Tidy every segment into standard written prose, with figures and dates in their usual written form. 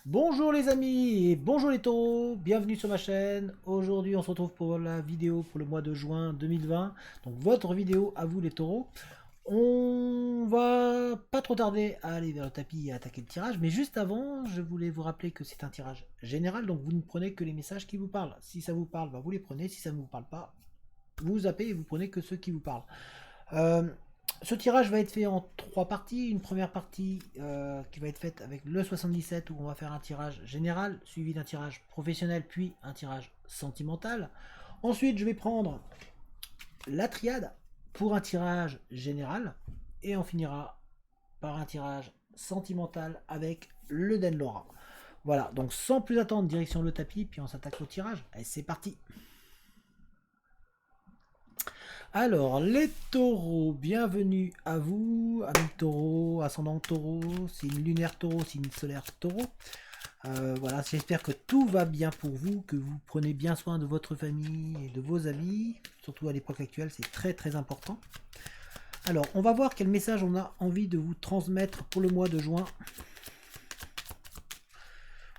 Bonjour les amis et bonjour les taureaux, bienvenue sur ma chaîne. Aujourd'hui on se retrouve pour la vidéo pour le mois de juin 2020. Donc votre vidéo à vous les taureaux. On va pas trop tarder à aller vers le tapis et à attaquer le tirage. Mais juste avant, je voulais vous rappeler que c'est un tirage général. Donc vous ne prenez que les messages qui vous parlent. Si ça vous parle, bah, vous les prenez. Si ça ne vous parle pas, vous zappez et vous prenez que ceux qui vous parlent. Euh, Ce tirage va être fait en trois parties. Une première partie qui va être faite avec le 77 où on va faire un tirage général, suivi d'un tirage professionnel, puis un tirage sentimental. Ensuite, je vais prendre la triade pour un tirage général et on finira par un tirage sentimental avec le Den Laura. Voilà, donc sans plus attendre, direction le tapis, puis on s'attaque au tirage. Allez, c'est parti. Alors, les taureaux, bienvenue à vous, amis taureaux, ascendant taureau, signe lunaire taureau, signe solaire taureau. Voilà, j'espère que tout va bien pour vous, que vous prenez bien soin de votre famille et de vos amis, surtout à l'époque actuelle, c'est très très important. Alors, on va voir quel message on a envie de vous transmettre pour le mois de juin.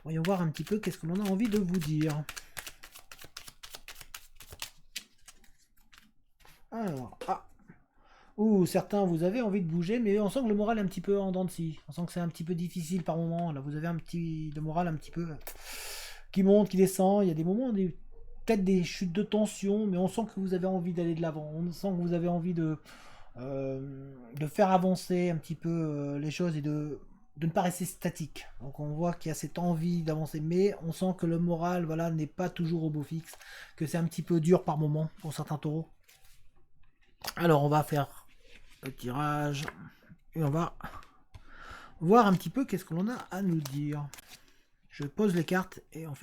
Voyons voir un petit peu qu'est-ce que l'on a envie de vous dire. Alors, ou certains, vous avez envie de bouger, mais on sent que le moral est un petit peu en dents de scie. On sent que c'est un petit peu difficile par moment. Là, vous avez le moral un petit peu qui monte, qui descend. Il y a des moments, peut-être des chutes de tension, mais on sent que vous avez envie d'aller de l'avant. On sent que vous avez envie de faire avancer un petit peu les choses et de ne pas rester statique. Donc on voit qu'il y a cette envie d'avancer, mais on sent que le moral, voilà, n'est pas toujours au beau fixe, que c'est un petit peu dur par moment pour certains taureaux. Alors on va faire le tirage et on va voir un petit peu qu'est-ce que l'on a à nous dire. Je pose les cartes et on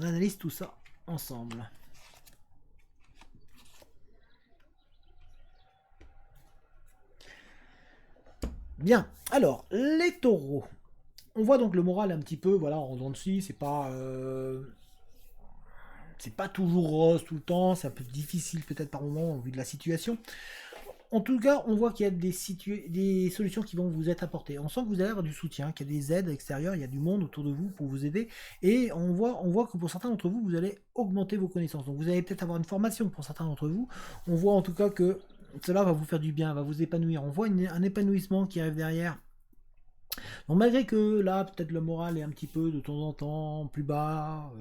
analyse tout ça ensemble. Bien, alors les taureaux. On voit donc le moral un petit peu, voilà, en dents de scie, c'est pas toujours rose tout le temps, c'est un peu difficile peut-être par moment au vu de la situation. En tout cas, on voit qu'il y a des solutions qui vont vous être apportées. On sent que vous allez avoir du soutien, qu'il y a des aides extérieures, il y a du monde autour de vous pour vous aider. Et on voit que pour certains d'entre vous, vous allez augmenter vos connaissances. Donc vous allez peut-être avoir une formation pour certains d'entre vous. On voit en tout cas que cela va vous faire du bien, va vous épanouir. On voit un épanouissement qui arrive derrière. Donc malgré que là, peut-être le moral est un petit peu de temps en temps plus bas,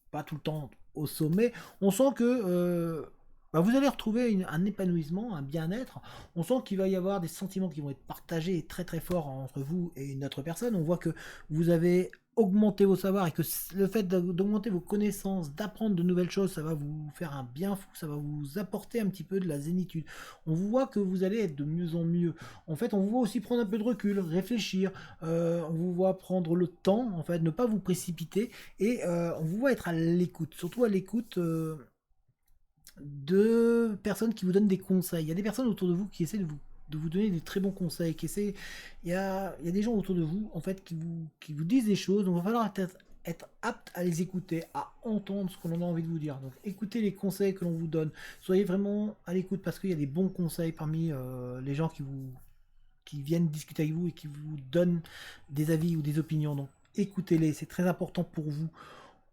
pas tout le temps au sommet, on sent que vous allez retrouver un épanouissement, un bien-être. On sent qu'il va y avoir des sentiments qui vont être partagés très très forts entre vous et une autre personne. On voit que vous avez augmenté vos savoirs et que le fait d'augmenter vos connaissances, d'apprendre de nouvelles choses, ça va vous faire un bien fou, ça va vous apporter un petit peu de la zénitude. On voit que vous allez être de mieux en mieux. En fait, on vous voit aussi prendre un peu de recul, réfléchir. On vous voit prendre le temps, en fait, ne pas vous précipiter. Et on vous voit être à l'écoute, surtout à l'écoute de personnes qui vous donnent des conseils. Il y a des personnes autour de vous qui essaient de vous donner des très bons conseils. Il y a des gens autour de vous, en fait, qui vous disent des choses. Donc, il va falloir être apte à les écouter, à entendre ce que l'on a envie de vous dire. Donc écoutez les conseils que l'on vous donne. Soyez vraiment à l'écoute parce qu'il y a des bons conseils parmi les gens qui viennent discuter avec vous et qui vous donnent des avis ou des opinions. Donc écoutez-les, c'est très important pour vous.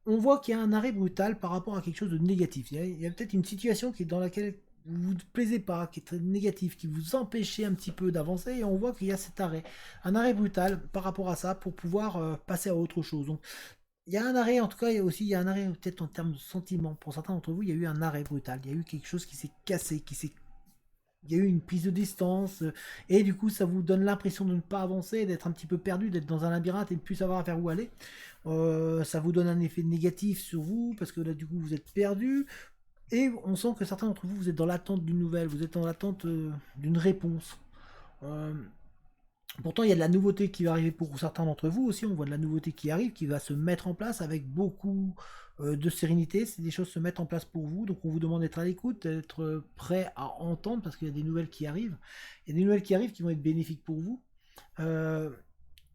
On voit qu'il y a un arrêt brutal par rapport à quelque chose de négatif. Il y a peut-être une situation qui est dans laquelle vous ne plaisez pas, qui est très négative, qui vous empêchez un petit peu d'avancer, et on voit qu'il y a cet arrêt. Un arrêt brutal par rapport à ça pour pouvoir passer à autre chose. Donc il y a un arrêt, en tout cas, il y a un arrêt peut-être en termes de sentiment. Pour certains d'entre vous, il y a eu un arrêt brutal. Il y a eu quelque chose qui s'est cassé, il y a eu une prise de distance, et du coup ça vous donne l'impression de ne pas avancer, d'être un petit peu perdu, d'être dans un labyrinthe et de ne plus savoir vers où aller. Ça vous donne un effet négatif sur vous, parce que là du coup vous êtes perdu, et on sent que certains d'entre vous, vous êtes dans l'attente d'une nouvelle, vous êtes dans l'attente d'une réponse. Euh, Pourtant, il y a de la nouveauté qui va arriver pour certains d'entre vous aussi. On voit de la nouveauté qui arrive, qui va se mettre en place avec beaucoup de sérénité. C'est des choses se mettent en place pour vous. Donc, on vous demande d'être à l'écoute, d'être prêt à entendre parce qu'il y a des nouvelles qui arrivent. Il y a des nouvelles qui arrivent qui vont être bénéfiques pour vous. Euh,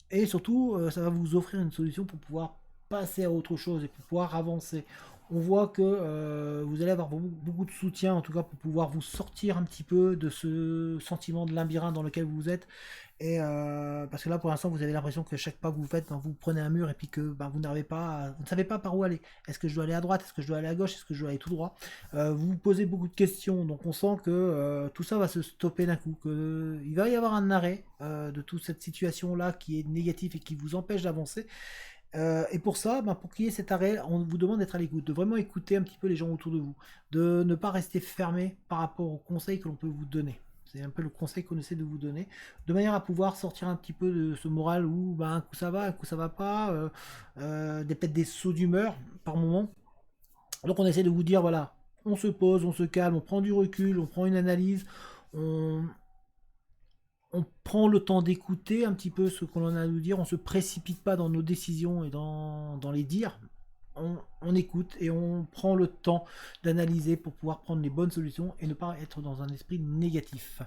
et surtout, ça va vous offrir une solution pour pouvoir passer à autre chose et pour pouvoir avancer. On voit que vous allez avoir beaucoup de soutien, en tout cas pour pouvoir vous sortir un petit peu de ce sentiment de labyrinthe dans lequel vous êtes. Et parce que là, pour l'instant, vous avez l'impression que chaque pas que vous faites, ben, vous prenez un mur et puis que ben, vous n'arrivez pas, vous ne savez pas par où aller. Est-ce que je dois aller à droite? Est-ce que je dois aller à gauche? Est-ce que je dois aller tout droit? Vous vous posez beaucoup de questions, donc on sent que tout ça va se stopper d'un coup, qu'il va y avoir un arrêt de toute cette situation-là qui est négative et qui vous empêche d'avancer. Et pour ça, ben, pour qu'il y ait cet arrêt, on vous demande d'être à l'écoute, de vraiment écouter un petit peu les gens autour de vous, de ne pas rester fermé par rapport aux conseils que l'on peut vous donner. C'est un peu le conseil qu'on essaie de vous donner, de manière à pouvoir sortir un petit peu de ce moral où ben, un coup ça va, un coup ça va pas, peut-être des sauts d'humeur par moment. Donc on essaie de vous dire, voilà, on se pose, on se calme, on prend du recul, on prend une analyse, on, on prend le temps d'écouter un petit peu ce qu'on en a à nous dire, on se précipite pas dans nos décisions et dans les dires, on écoute et on prend le temps d'analyser pour pouvoir prendre les bonnes solutions et ne pas être dans un esprit négatif.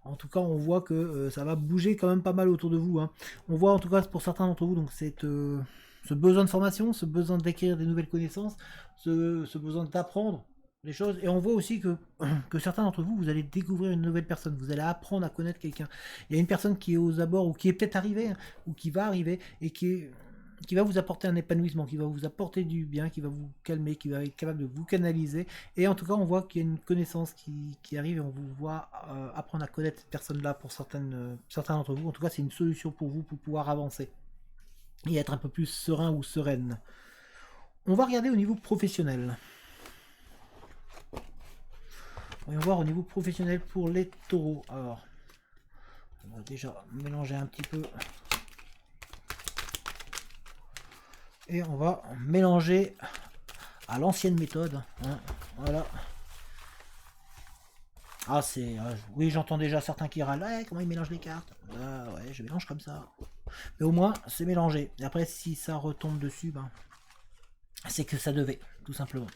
En tout cas, on voit que ça va bouger quand même pas mal autour de vous, hein. On voit en tout cas pour certains d'entre vous donc ce besoin de formation, ce besoin d'acquérir des nouvelles connaissances, ce besoin d'apprendre les choses. Et on voit aussi que certains d'entre vous, vous allez découvrir une nouvelle personne, vous allez apprendre à connaître quelqu'un. Il y a une personne qui est aux abords, ou qui est peut-être arrivée, hein, ou qui va arriver, et qui va vous apporter un épanouissement, qui va vous apporter du bien, qui va vous calmer, qui va être capable de vous canaliser. Et en tout cas, on voit qu'il y a une connaissance qui arrive et on vous voit apprendre à connaître cette personne-là pour certains d'entre vous. En tout cas, c'est une solution pour vous pour pouvoir avancer et être un peu plus serein ou sereine. On va regarder au niveau professionnel. On va voir au niveau professionnel pour les taureaux. Alors, on va déjà mélanger un petit peu. Et on va mélanger à l'ancienne méthode. Hein, voilà. Ah, c'est... oui, j'entends déjà certains qui râlent. Ouais, comment ils mélangent les cartes? Ouais, je mélange comme ça. Mais au moins, c'est mélangé. Et après, si ça retombe dessus, ben, c'est que ça devait, tout simplement.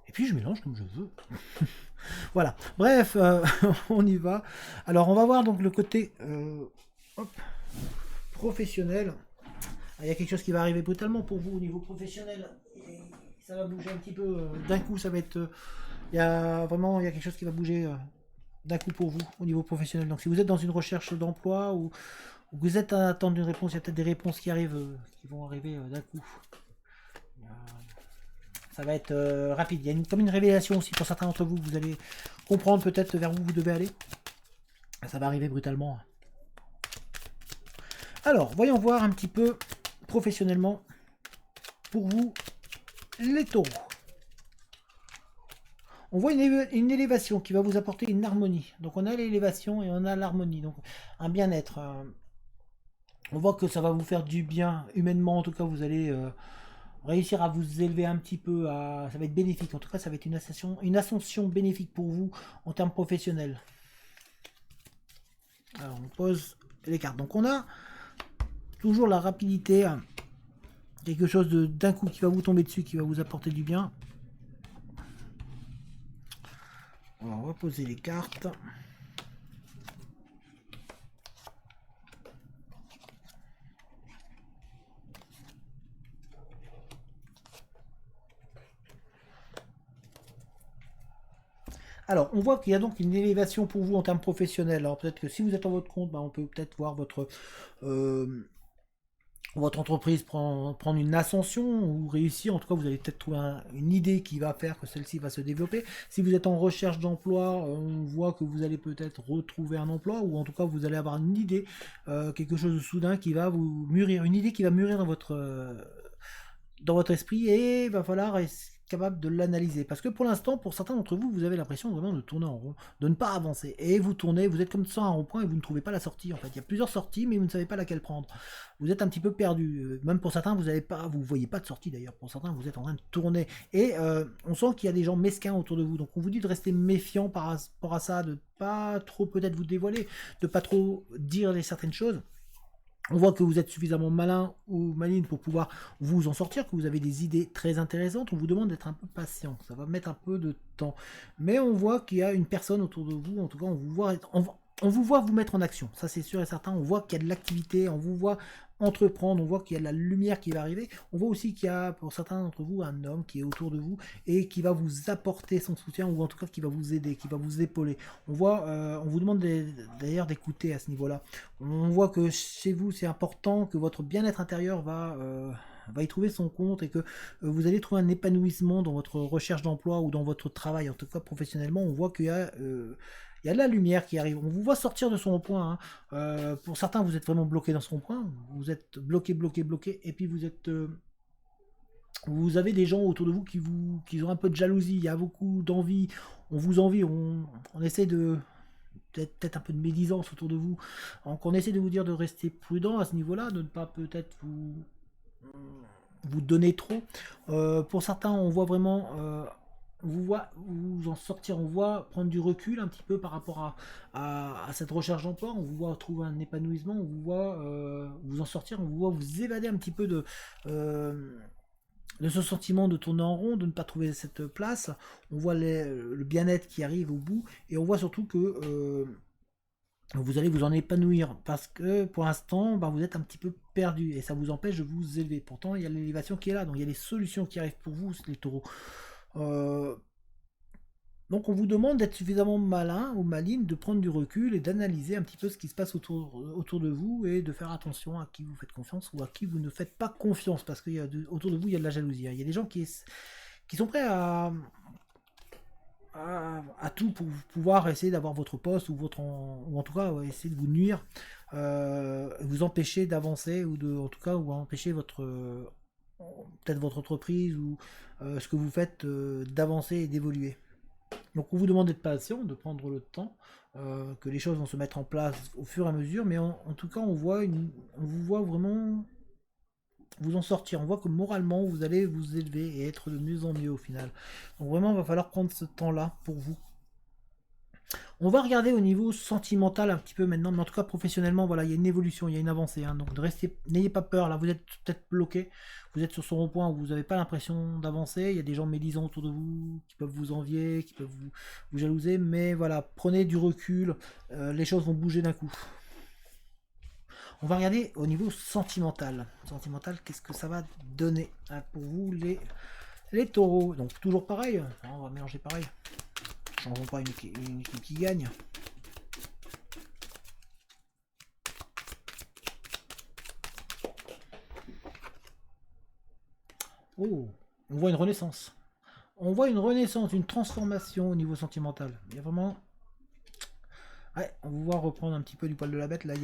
Et puis, je mélange comme je veux. Voilà. Bref, on y va. Alors, on va voir donc le côté professionnel. Il y a quelque chose qui va arriver brutalement pour vous au niveau professionnel. Et ça va bouger un petit peu. D'un coup, ça va être... il y a quelque chose qui va bouger d'un coup pour vous au niveau professionnel. Donc si vous êtes dans une recherche d'emploi ou vous êtes à attendre d'une réponse, il y a peut-être des réponses qui arrivent, qui vont arriver d'un coup. Ça va être rapide. Il y a comme une révélation aussi pour certains d'entre vous. Vous allez comprendre peut-être vers où vous devez aller. Ça va arriver brutalement. Alors, voyons voir un petit peu professionnellement pour vous les taureaux. On voit une élévation qui va vous apporter une harmonie. Donc on a l'élévation et on a l'harmonie. Donc un bien-être. On voit que ça va vous faire du bien humainement. En tout cas, vous allez réussir à vous élever un petit peu. Ça va être bénéfique. En tout cas, ça va être une ascension bénéfique pour vous en termes professionnels. Alors on pose les cartes. Donc on a toujours la rapidité. Quelque chose d'un coup qui va vous tomber dessus, qui va vous apporter du bien. On va reposer les cartes. Alors, on voit qu'il y a donc une élévation pour vous en termes professionnels. Alors peut-être que si vous êtes en votre compte, ben, on peut peut-être voir votre entreprise prendre une ascension ou réussir. En tout cas, vous allez peut-être trouver une idée qui va faire que celle-ci va se développer. Si vous êtes en recherche d'emploi, on voit que vous allez peut-être retrouver un emploi ou en tout cas, vous allez avoir une idée, quelque chose de soudain qui va vous mûrir, une idée qui va mûrir dans votre esprit et il va falloir être capable de l'analyser. Parce que pour l'instant, pour certains d'entre vous, vous avez l'impression vraiment de tourner en rond, de ne pas avancer. Et vous tournez, vous êtes comme ça à un rond-point et vous ne trouvez pas la sortie. En fait, il y a plusieurs sorties, mais vous ne savez pas laquelle prendre. Vous êtes un petit peu perdu. Même pour certains, vous voyez pas de sortie d'ailleurs. Pour certains, vous êtes en train de tourner. Et on sent qu'il y a des gens mesquins autour de vous. Donc on vous dit de rester méfiant par rapport à ça, de pas trop peut-être vous dévoiler, de pas trop dire certaines choses. On voit que vous êtes suffisamment malin ou maligne pour pouvoir vous en sortir, que vous avez des idées très intéressantes. On vous demande d'être un peu patient. Ça va mettre un peu de temps. Mais on voit qu'il y a une personne autour de vous. En tout cas, on vous voit vous mettre en action. Ça, c'est sûr et certain. On voit qu'il y a de l'activité. On vous voit entreprendre, on voit qu'il y a de la lumière qui va arriver, on voit aussi qu'il y a pour certains d'entre vous un homme qui est autour de vous et qui va vous apporter son soutien ou en tout cas qui va vous aider, qui va vous épauler. On voit, on vous demande d'ailleurs d'écouter à ce niveau-là. On voit que chez vous c'est important, que votre bien-être intérieur va y trouver son compte et que vous allez trouver un épanouissement dans votre recherche d'emploi ou dans votre travail, en tout cas professionnellement. On voit qu'il y a il y a de la lumière qui arrive. On vous voit sortir de son point, hein. Pour certains, vous êtes vraiment bloqué dans son point. Vous êtes bloqué, bloqué, bloqué. Et puis vous êtes, vous avez des gens autour de vous qui ont un peu de jalousie. Il y a beaucoup d'envie. On vous envie. On essaie de peut-être un peu de médisance autour de vous. Donc on essaie de vous dire de rester prudent à ce niveau-là, de ne pas peut-être vous donner trop. Pour certains, on voit vraiment vous voit vous en sortir, on voit prendre du recul un petit peu par rapport à cette recherche d'emploi, on vous voit trouver un épanouissement, on vous voit vous en sortir, on vous voit vous évader un petit peu de ce sentiment de tourner en rond, de ne pas trouver cette place, on voit le bien-être qui arrive au bout, et on voit surtout que vous allez vous en épanouir, parce que pour l'instant, bah, vous êtes un petit peu perdu, et ça vous empêche de vous élever. Pourtant, il y a l'élévation qui est là, donc il y a les solutions qui arrivent pour vous, les taureaux. Euh, donc on vous demande d'être suffisamment malin ou maligne, de prendre du recul et d'analyser un petit peu ce qui se passe autour de vous et de faire attention à qui vous faites confiance ou à qui vous ne faites pas confiance, parce qu'autour de vous il y a de la jalousie, hein. Il y a des gens qui sont prêts à tout pour pouvoir essayer d'avoir votre poste ou ou en tout cas ouais, essayer de vous nuire, vous empêcher d'avancer en tout cas ou empêcher peut-être votre entreprise ou ce que vous faites d'avancer et d'évoluer. Donc on vous demande d'être patient, de prendre le temps, que les choses vont se mettre en place au fur et à mesure, mais en tout cas on vous voit vraiment vous en sortir. On voit que moralement vous allez vous élever et être de mieux en mieux au final. Donc vraiment il va falloir prendre ce temps-là pour vous. On va regarder au niveau sentimental un petit peu maintenant, mais en tout cas professionnellement, voilà, il y a une évolution, il y a une avancée, hein. Donc n'ayez pas peur, là vous êtes peut-être bloqué, vous êtes sur ce rond-point où vous n'avez pas l'impression d'avancer, il y a des gens médisants autour de vous qui peuvent vous envier, qui peuvent vous jalouser, mais voilà, prenez du recul, les choses vont bouger d'un coup. On va regarder au niveau sentimental. Sentimental, qu'est-ce que ça va donner hein, pour vous les taureaux. Donc toujours pareil, on va mélanger pareil. Changeons pas une équipe qui gagne. Oh, on voit une renaissance. On voit une renaissance, une transformation au niveau sentimental. Il y a vraiment... Ouais, on va voir reprendre un petit peu du poil de la bête. Là,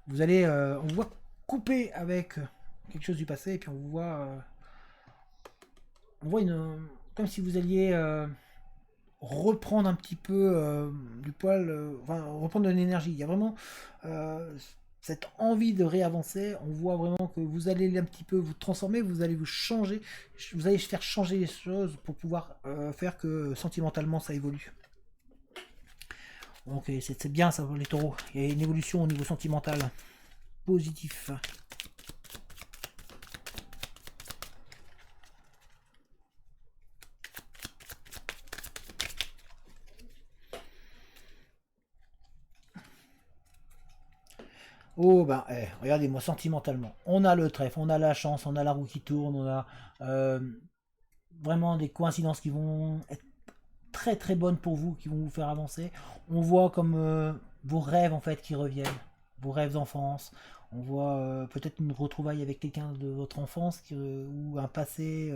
vous allez... on vous voit couper avec quelque chose du passé et puis on vous voit... on voit comme si vous alliez... reprendre un petit peu du poil, enfin reprendre de l'énergie. Il y a vraiment cette envie de réavancer. On voit vraiment que vous allez un petit peu vous transformer, vous allez vous changer, vous allez faire changer les choses pour pouvoir faire que sentimentalement ça évolue. Donc c'est bien ça les taureaux. Il y a une évolution au niveau sentimental. Positif. Oh ben, regardez-moi sentimentalement. On a le trèfle, on a la chance, on a la roue qui tourne, on a vraiment des coïncidences qui vont être très très bonnes pour vous, qui vont vous faire avancer. On voit comme vos rêves en fait qui reviennent, vos rêves d'enfance. On voit peut-être une retrouvaille avec quelqu'un de votre enfance ou un passé,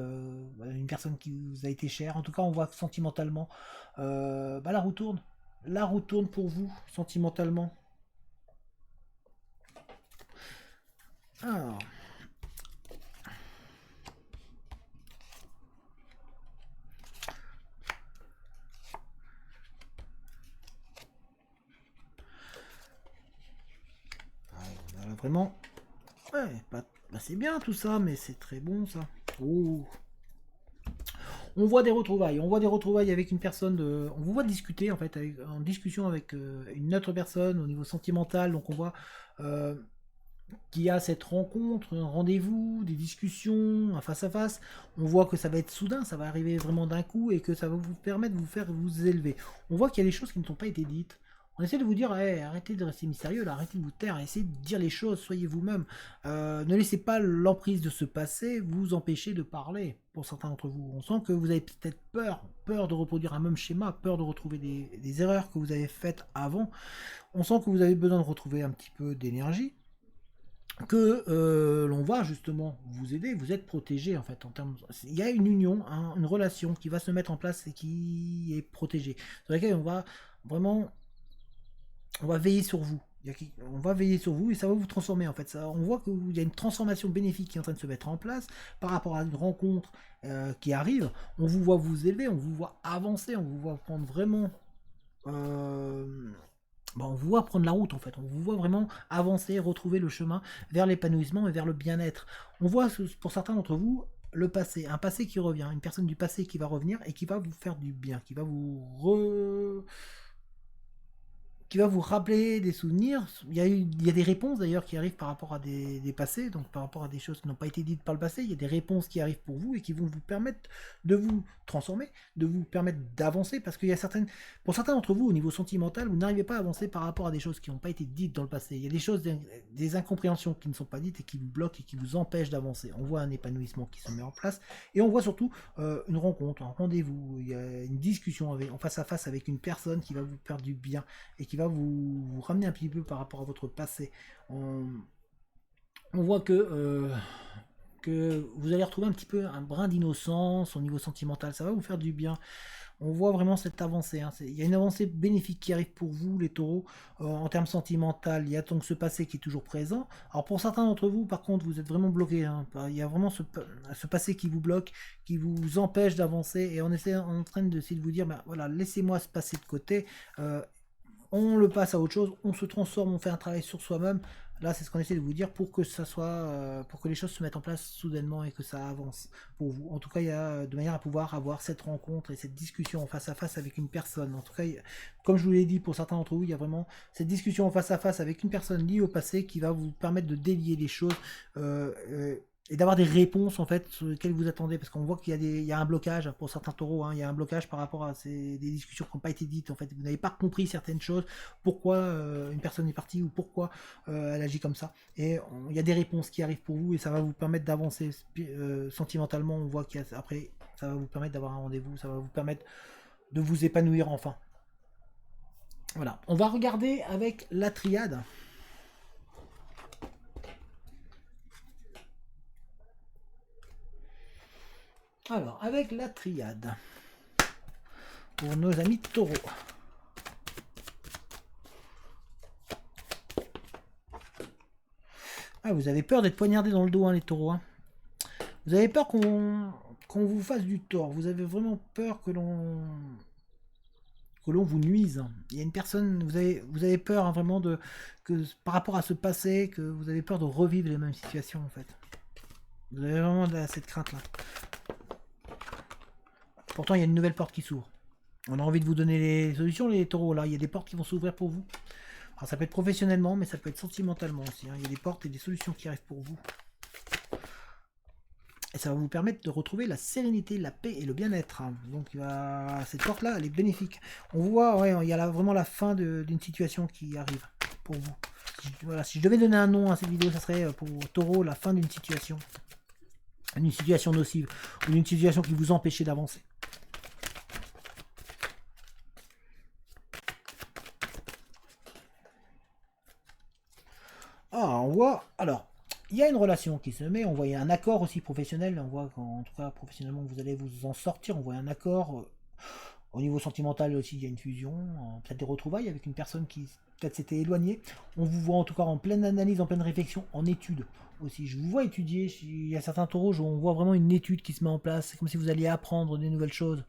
une personne qui vous a été chère. En tout cas, on voit que sentimentalement, la roue tourne. La roue tourne pour vous, sentimentalement. Alors, vraiment, ouais, c'est bien tout ça, mais c'est très bon ça. Oh. On voit des retrouvailles avec une personne, on vous voit discuter en fait, en discussion avec une autre personne au niveau sentimental, donc on voit qu'il y a cette rencontre, un rendez-vous, des discussions, un face-à-face. On voit que ça va être soudain, ça va arriver vraiment d'un coup et que ça va vous permettre de vous faire vous élever. On voit qu'il y a des choses qui ne sont pas été dites. On essaie de vous dire, hey, arrêtez de rester mystérieux, là, arrêtez de vous taire, essayez de dire les choses, soyez vous-même. Ne laissez pas l'emprise de ce passé vous empêcher de parler, pour certains d'entre vous. On sent que vous avez peut-être peur de reproduire un même schéma, peur de retrouver des erreurs que vous avez faites avant. On sent que vous avez besoin de retrouver un petit peu d'énergie, que l'on va justement vous aider, vous êtes protégé en fait. Il y a une union, hein, une relation qui va se mettre en place et qui est protégée, sur laquelle on va vraiment, on va veiller sur vous. On va veiller sur vous et ça va vous transformer en fait. On voit qu'il y a une transformation bénéfique qui est en train de se mettre en place par rapport à une rencontre qui arrive. On vous voit vous élever, on vous voit avancer, on vous voit prendre vraiment on vous voit prendre la route en fait, on vous voit vraiment avancer, retrouver le chemin vers l'épanouissement et vers le bien-être. On voit pour certains d'entre vous le passé, un passé qui revient, une personne du passé qui va revenir et qui va vous faire du bien, qui va vous rappeler des souvenirs. Il y a des réponses d'ailleurs qui arrivent par rapport à des passés, donc par rapport à des choses qui n'ont pas été dites par le passé. Il y a des réponses qui arrivent pour vous et qui vont vous permettre de vous transformer, de vous permettre d'avancer, parce qu'il y a pour certains d'entre vous, au niveau sentimental, vous n'arrivez pas à avancer par rapport à des choses qui n'ont pas été dites dans le passé. Il y a des choses, des incompréhensions qui ne sont pas dites et qui vous bloquent et qui vous empêchent d'avancer. On voit un épanouissement qui se met en place et on voit surtout une rencontre, un rendez-vous, il y a une discussion en face à face avec une personne qui va vous faire du bien et qui va vous ramener un petit peu par rapport à votre passé. On voit que vous allez retrouver un petit peu un brin d'innocence au niveau sentimental, ça va vous faire du bien. On voit vraiment cette avancée, hein. Il y a une avancée bénéfique qui arrive pour vous, les taureaux, en termes sentimental. Il y a donc ce passé qui est toujours présent. Alors pour certains d'entre vous, par contre, vous êtes vraiment bloqué, hein. Il y a vraiment ce passé qui vous bloque, qui vous empêche d'avancer, et on essaie en train d'essayer de vous dire, ben, voilà, laissez-moi ce passé de côté, on le passe à autre chose, on se transforme, on fait un travail sur soi-même. Là, c'est ce qu'on essaie de vous dire pour que ça soit, pour que les choses se mettent en place soudainement et que ça avance pour vous. En tout cas, il y a de manière à pouvoir avoir cette rencontre et cette discussion en face à face avec une personne. En tout cas, comme je vous l'ai dit, pour certains d'entre vous, il y a vraiment cette discussion en face à face avec une personne liée au passé qui va vous permettre de délier les choses. Et d'avoir des réponses en fait sur lesquelles vous attendez, parce qu'on voit qu'il y a un blocage pour certains taureaux, hein, il y a un blocage par rapport à des discussions qui n'ont pas été dites, en fait vous n'avez pas compris certaines choses, pourquoi une personne est partie ou pourquoi elle agit comme ça, et il y a des réponses qui arrivent pour vous et ça va vous permettre d'avancer sentimentalement. On voit qu'après ça va vous permettre d'avoir un rendez-vous, ça va vous permettre de vous épanouir enfin. Voilà, on va regarder avec la triade. Alors, avec la triade, pour nos amis taureaux. Ah, vous avez peur d'être poignardé dans le dos, hein, les taureaux. Hein. Vous avez peur qu'on vous fasse du tort. Vous avez vraiment peur que l'on vous nuise. Il y a une personne, vous avez peur, hein, vraiment par rapport à ce passé, que vous avez peur de revivre les mêmes situations en fait. Vous avez vraiment cette crainte là. Pourtant, il y a une nouvelle porte qui s'ouvre. On a envie de vous donner les solutions, les taureaux. Là, il y a des portes qui vont s'ouvrir pour vous. Alors, ça peut être professionnellement, mais ça peut être sentimentalement aussi. Hein. Il y a des portes et des solutions qui arrivent pour vous. Et ça va vous permettre de retrouver la sérénité, la paix et le bien-être. Hein. Donc, cette porte-là, elle est bénéfique. On voit, ouais, il y a vraiment la fin d'une situation qui arrive pour vous. Voilà, si je devais donner un nom à cette vidéo, ça serait pour taureau la fin d'une situation. Une situation nocive ou d'une situation qui vous empêchait d'avancer. Ah, on voit, alors, il y a une relation qui se met, on voit un accord aussi professionnel, on voit qu'en tout cas professionnellement vous allez vous en sortir, on voit un accord, au niveau sentimental aussi il y a une fusion, peut-être des retrouvailles avec une personne qui peut-être s'était éloignée, on vous voit en tout cas en pleine analyse, en pleine réflexion, en étude aussi, je vous vois étudier, il y a certains taureaux, on voit vraiment une étude qui se met en place, c'est comme si vous alliez apprendre des nouvelles choses,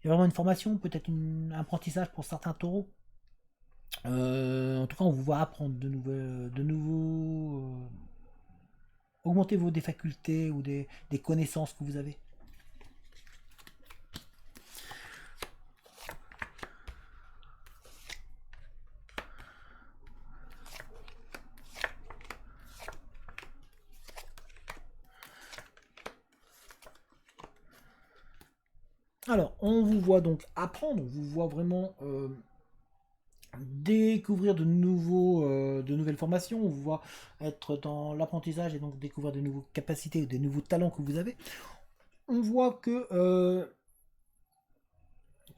il y a vraiment une formation, peut-être un apprentissage pour certains taureaux. En tout cas, on vous voit apprendre de nouveaux, augmenter des facultés ou des connaissances que vous avez. Alors, on vous voit donc apprendre, on vous voit vraiment découvrir de nouvelles formations, on vous voit être dans l'apprentissage et donc découvrir de nouvelles capacités, de nouveaux talents que vous avez. On voit que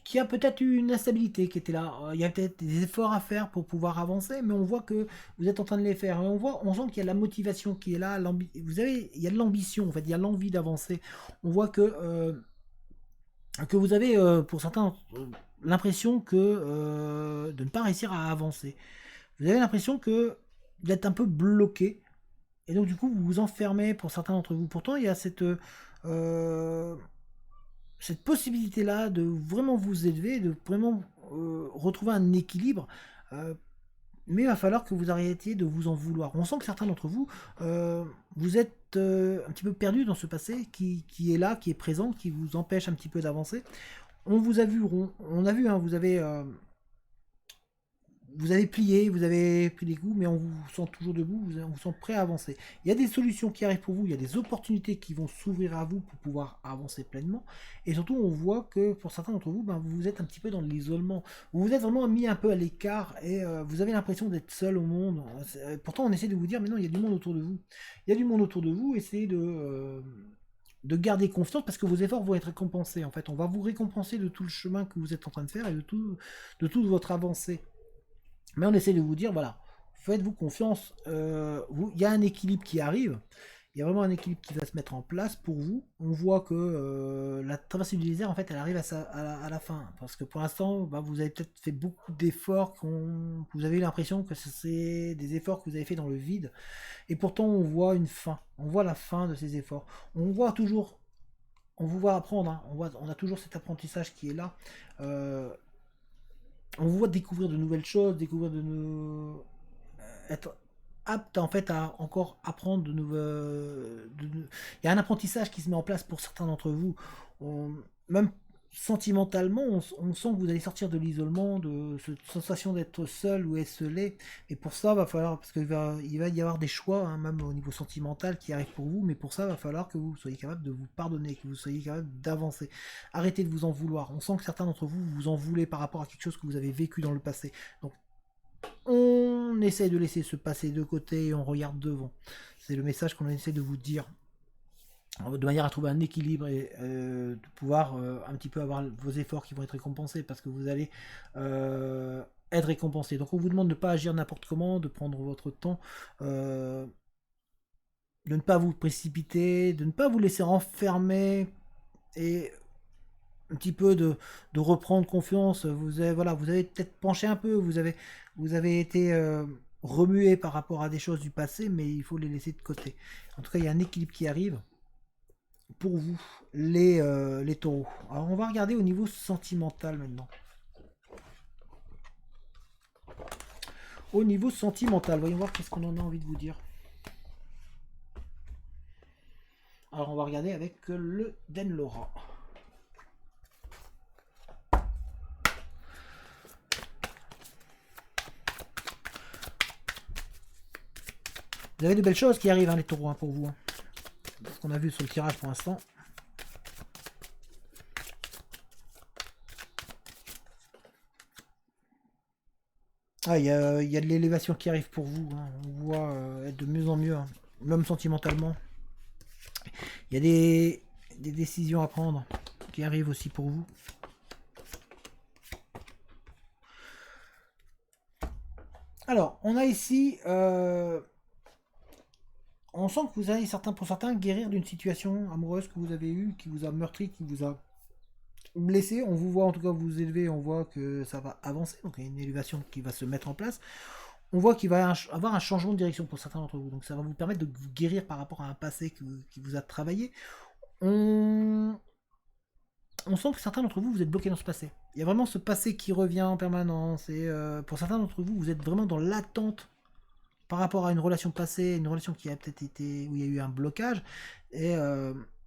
qu'il y a peut-être eu une instabilité qui était là. Il y a peut-être des efforts à faire pour pouvoir avancer, mais on voit que vous êtes en train de les faire. Et on sent qu'il y a la motivation qui est là. Il y a de l'ambition, en fait, il y a l'envie d'avancer. On voit que vous avez, pour certains, l'impression de ne pas réussir à avancer. Vous avez l'impression que vous êtes un peu bloqué. Et donc, du coup, vous vous enfermez pour certains d'entre vous. Pourtant, il y a cette possibilité-là de vraiment vous élever, de vraiment retrouver un équilibre. euh, mais il va falloir que vous arrêtiez de vous en vouloir. On sent que certains d'entre vous, vous êtes un petit peu perdus dans ce passé qui est là, qui est présent, qui vous empêche un petit peu d'avancer. On vous a vu, on a vu, hein, vous avez plié, vous avez pris des coups, mais on vous sent toujours debout, on vous sent prêt à avancer. Il y a des solutions qui arrivent pour vous, il y a des opportunités qui vont s'ouvrir à vous pour pouvoir avancer pleinement. Et surtout, on voit que pour certains d'entre vous, ben, vous êtes un petit peu dans l'isolement. Vous vous êtes vraiment mis un peu à l'écart et vous avez l'impression d'être seul au monde. Pourtant, on essaie de vous dire, mais non, il y a du monde autour de vous. Il y a du monde autour de vous, essayez de garder confiance parce que vos efforts vont être récompensés. En fait, on va vous récompenser de tout le chemin que vous êtes en train de faire et de toute votre avancée. Mais on essaie de vous dire, voilà, faites-vous confiance, il y a un équilibre qui arrive, il y a vraiment un équilibre qui va se mettre en place pour vous. On voit que la traversée du désert, en fait, elle arrive à la fin. Parce que pour l'instant, bah, vous avez peut-être fait beaucoup d'efforts, vous avez eu l'impression que c'est des efforts que vous avez fait dans le vide. Et pourtant, on voit une fin, on voit la fin de ces efforts. On voit toujours, on vous voit apprendre, hein, on a toujours cet apprentissage qui est là. Euh, on vous voit découvrir de nouvelles choses, être apte en fait à encore apprendre de nouvelles. Il y a un apprentissage qui se met en place pour certains d'entre vous. Même sentimentalement, on sent que vous allez sortir de l'isolement, de cette sensation d'être seul ou esselé. Et pour ça, va falloir, parce il va y avoir des choix, hein, même au niveau sentimental, qui arrivent pour vous. Mais pour ça, va falloir que vous soyez capable de vous pardonner, que vous soyez capable d'avancer. Arrêtez de vous en vouloir. On sent que certains d'entre vous vous en voulez par rapport à quelque chose que vous avez vécu dans le passé. Donc on essaie de laisser ce passé de côté et on regarde devant. C'est le message qu'on essaie de vous dire, de manière à trouver un équilibre et de pouvoir un petit peu avoir vos efforts qui vont être récompensés parce que vous allez être récompensé. Donc on vous demande de ne pas agir n'importe comment, de prendre votre temps, de ne pas vous précipiter, de ne pas vous laisser enfermer et un petit peu de reprendre confiance. Vous avez peut-être penché un peu, vous avez été remué par rapport à des choses du passé, mais il faut les laisser de côté. En tout cas, il y a un équilibre qui arrive pour vous, les taureaux. Alors, on va regarder au niveau sentimental maintenant. Au niveau sentimental, voyons voir qu'est-ce qu'on en a envie de vous dire. Alors, on va regarder avec le Denlora. Vous avez de belles choses qui arrivent, hein, les taureaux, hein, pour vous. Hein. Ce qu'on a vu sur le tirage pour l'instant. Ah, il y a de l'élévation qui arrive pour vous. Hein. On voit être de mieux en mieux, hein. Même sentimentalement. Il y a des décisions à prendre qui arrivent aussi pour vous. Alors, on a ici... on sent que vous allez, pour certains, guérir d'une situation amoureuse que vous avez eue, qui vous a meurtri, qui vous a blessé. On vous voit en tout cas vous élever, on voit que ça va avancer, donc il y a une élévation qui va se mettre en place. On voit qu'il va y avoir un changement de direction pour certains d'entre vous, donc ça va vous permettre de vous guérir par rapport à un passé qui vous a travaillé. On sent que certains d'entre vous, vous êtes bloqués dans ce passé. Il y a vraiment ce passé qui revient en permanence, et pour certains d'entre vous, vous êtes vraiment dans l'attente par rapport à une relation passée, une relation qui a peut-être été, où il y a eu un blocage, et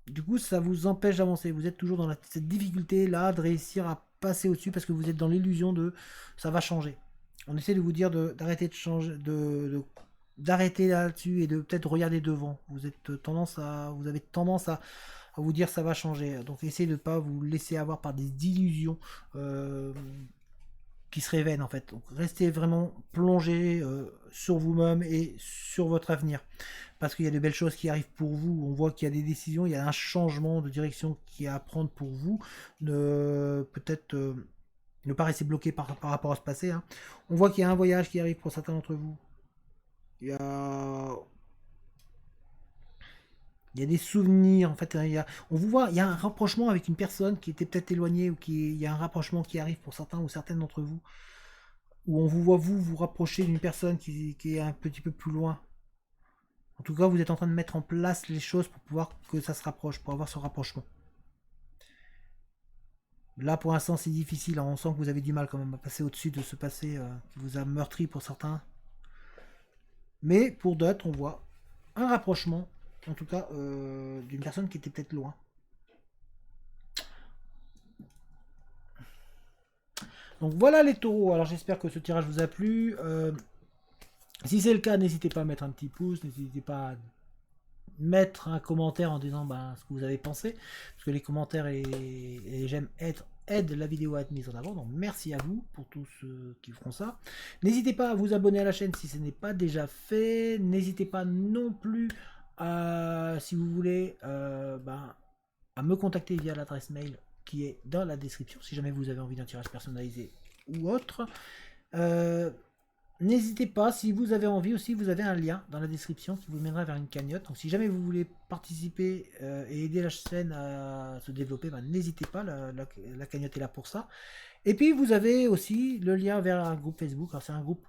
du coup, ça vous empêche d'avancer. Vous êtes toujours dans cette difficulté-là de réussir à passer au-dessus parce que vous êtes dans l'illusion de ça va changer. On essaie de vous dire d'arrêter de changer, d'arrêter là-dessus et de peut-être regarder devant. Vous avez tendance à vous dire ça va changer. Donc essayez de ne pas vous laisser avoir par des illusions. qui se révèlent en fait. Donc restez vraiment plongé sur vous-même et sur votre avenir. Parce qu'il y a de belles choses qui arrivent pour vous. On voit qu'il y a des décisions, il y a un changement de direction qui est à prendre pour vous. Peut-être ne pas rester bloqué par rapport à ce passé. Hein. On voit qu'il y a un voyage qui arrive pour certains d'entre vous. Il y a il y a des souvenirs, en fait, on vous voit, il y a un rapprochement avec une personne qui était peut-être éloignée, ou il y a un rapprochement qui arrive pour certains ou certaines d'entre vous, où on vous voit vous rapprocher d'une personne qui est un petit peu plus loin. En tout cas, vous êtes en train de mettre en place les choses pour pouvoir que ça se rapproche, pour avoir ce rapprochement. Là, pour l'instant, c'est difficile, hein. On sent que vous avez du mal quand même à passer au-dessus de ce passé qui vous a meurtri pour certains. Mais pour d'autres, on voit un rapprochement, en tout cas, d'une personne qui était peut-être loin. Donc voilà les taureaux, alors j'espère que ce tirage vous a plu. Si c'est le cas, n'hésitez pas à mettre un petit pouce, n'hésitez pas à mettre un commentaire en disant ce que vous avez pensé, parce que les commentaires et les j'aime aident la vidéo à être mise en avant, donc merci à vous pour tous ceux qui feront ça. N'hésitez pas à vous abonner à la chaîne si ce n'est pas déjà fait, n'hésitez pas non plus si vous voulez à me contacter via l'adresse mail qui est dans la description, si jamais vous avez envie d'un tirage personnalisé ou autre. N'hésitez pas, si vous avez envie aussi, vous avez un lien dans la description qui vous mènera vers une cagnotte. Donc si jamais vous voulez participer et aider la chaîne à se développer, n'hésitez pas, la cagnotte est là pour ça. Et puis vous avez aussi le lien vers un groupe Facebook. C'est un groupe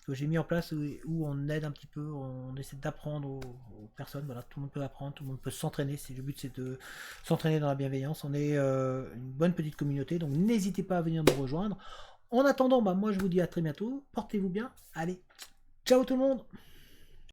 que j'ai mis en place où on aide un petit peu, on essaie d'apprendre aux personnes. Voilà, tout le monde peut apprendre, tout le monde peut s'entraîner. Le but c'est de s'entraîner dans la bienveillance. On est une bonne petite communauté, donc n'hésitez pas à venir nous rejoindre. En attendant, moi je vous dis à très bientôt, portez-vous bien, allez, ciao tout le monde!